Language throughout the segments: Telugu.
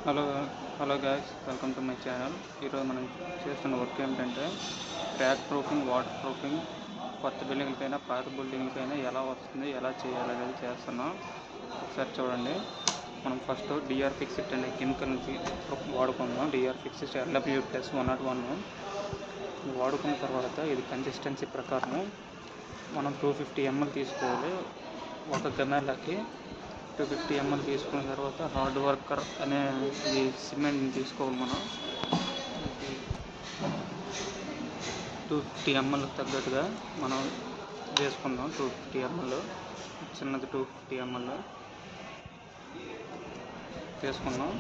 Hello hello guys, welcome to my channel. ఈరోజు మనం చేస్తున్న వర్క్ ఏమిటంటే క్రాక్ ప్రూఫింగ్, వాటర్ ప్రూఫింగ్ కొత్త బిల్డింగ్లకైనా పాత బిల్డింగ్లకైనా ఎలా వస్తుంది, ఎలా చేయాలనేది చేస్తున్నాం. ఒకసారి చూడండి. మనం ఫస్ట్ డిఆర్ ఫిక్సిట్ అనే కెమికల్ని వాడుకుందాం. డిఆర్ ఫిక్సిట్ LW+101 వాడుకున్న తర్వాత ఇది కన్సిస్టెన్సీ ప్రకారం మనం 250 ml తీసుకోవాలి. ఒక గమేలాకి 250 ml తీసుకున్న తర్వాత హార్డ్ వర్కర్ అనే ఈ సిమెంట్ని తీసుకోవాలి. మనం 250 ml తగ్గట్టుగా మనం వేసుకుందాం. 250 ml చిన్నది 250 ml వేసుకుందాం.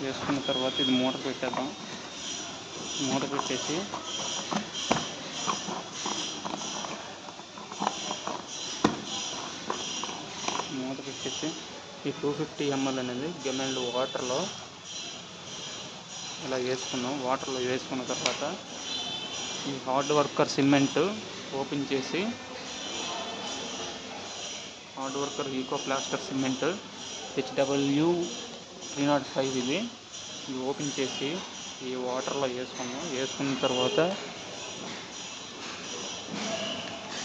వేసుకున్న తర్వాత ఇది మూట పెట్టేద్దాం. మూట పెట్టేసి ఈ 250 ml అనేది గెమెల్డ్ వాటర్లో ఇలా వేసుకున్నాం. వాటర్లో వేసుకున్న తర్వాత ఈ హార్డ్ వర్కర్ సిమెంట్ ఓపెన్ చేసి, hard worker eco plaster cement HW305 ఇది ఓపెన్ చేసి ఈ వాటర్లో వేసుకున్నాం. వేసుకున్న తర్వాత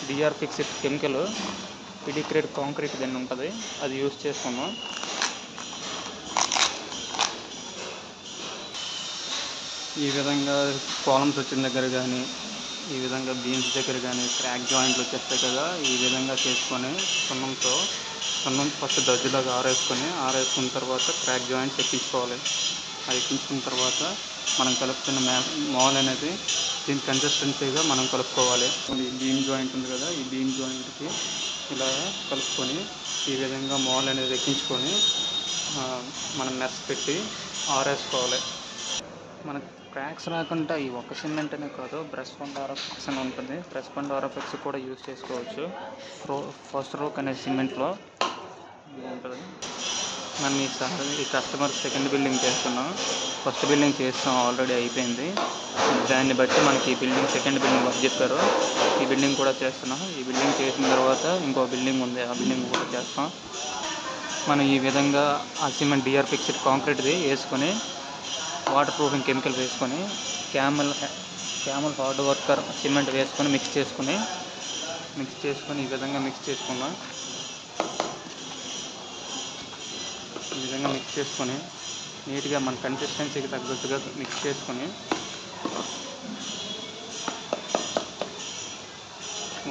D R Fixit chemical Pidicrete concrete దాన్ని ఉంటుంది, అది యూజ్ చేసుకున్నాం. ఈ విధంగా కాలమ్స్ వచ్చిన దగ్గర కానీ, ఈ విధంగా బీమ్స్ దగ్గర కానీ క్రాక్ జాయింట్లు వచ్చేస్తాయి కదా, ఈ విధంగా చేసుకొని సున్నం ఫస్ట్ దజ్జులాగా ఆరేసుకున్న తర్వాత క్రాక్ జాయింట్స్ ఎక్కించుకోవాలి. అది ఎక్కించుకున్న తర్వాత మనం కలుపుతున్న మాల్ అనేది దీని కన్సిస్టెన్సీగా మనం కలుపుకోవాలి. ఈ బీమ్ జాయింట్ ఉంది కదా, ఈ బీమ్ జాయింట్కి ఇలా కలుపుకొని ఈ విధంగా మాల్ అనేది ఎక్కించుకొని మనం మెస్ పెట్టి ఆరేసుకోవాలి. మన క్రాక్స్ రాకుండా ఈ ఒక్క సిమెంట్ అనే కాదు, బ్రష్ బండ్ RFX అని ఉంటుంది. బ్రష్ బండ్ RFX కూడా యూజ్ చేసుకోవచ్చు. ఫస్ట్ రోక్ అనే సిమెంట్లో ఉంటుంది. మనం ఈ కస్టమర్ సెకండ్ బిల్డింగ్ చేస్తున్నాం. ఫస్ట్ బిల్డింగ్ చేస్తాం, ఆల్రెడీ అయిపోయింది. దాన్ని బట్టి మనకి ఈ బిల్డింగ్ సెకండ్ బిల్డింగ్ వర్క్ చెప్పారు. ఈ బిల్డింగ్ కూడా చేస్తున్నాం. ఈ బిల్డింగ్ చేసిన తర్వాత ఇంకో బిల్డింగ్ ఉంది, ఆ బిల్డింగ్ కూడా చేస్తాం. మనం ఈ విధంగా ఆ సిమెంట్ డిఆర్ ఫిక్సిట్ కాంక్రీట్ది వేసుకొని వాటర్ ప్రూఫింగ్ కెమికల్ వేసుకొని క్యామల్ హార్డ్ వర్కర్ సిమెంట్ వేసుకొని మిక్స్ చేసుకొని ఈ విధంగా మిక్స్ చేసుకున్నాం. ఈ విధంగా మిక్స్ చేసుకొని నీట్గా మన కన్సిస్టెన్సీకి తగ్గట్టుగా మిక్స్ చేసుకొని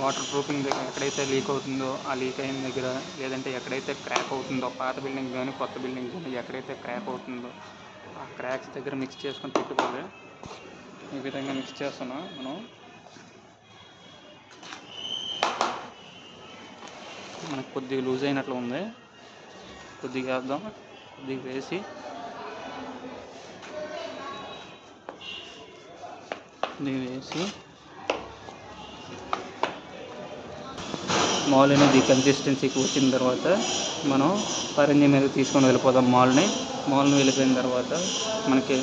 వాటర్ ప్రూఫింగ్ దగ్గర ఎక్కడైతే లీక్ అవుతుందో ఆ లీక్ అయిన దగ్గర, లేదంటే ఎక్కడైతే క్రాక్ అవుతుందో పాత బిల్డింగ్ కానీ కొత్త బిల్డింగ్ కానీ ఎక్కడైతే క్రాక్ అవుతుందో ఆ క్రాక్స్ దగ్గర మిక్స్ చేసుకొని పెట్టుకోవాలి. ఈ విధంగా మిక్స్ చేస్తున్నాం. మనకు కొద్దిగా లూజ్ అయినట్లు ఉంది, కొద్దిగా వేద్దాం. కొద్దిగా వేసి మాల్ అనేది కన్సిస్టెన్సీకి వచ్చిన తర్వాత మనం పరంజీ మీద తీసుకొని వెళ్ళిపోదాం. మాల్ని వెళ్ళిపోయిన తర్వాత మనకి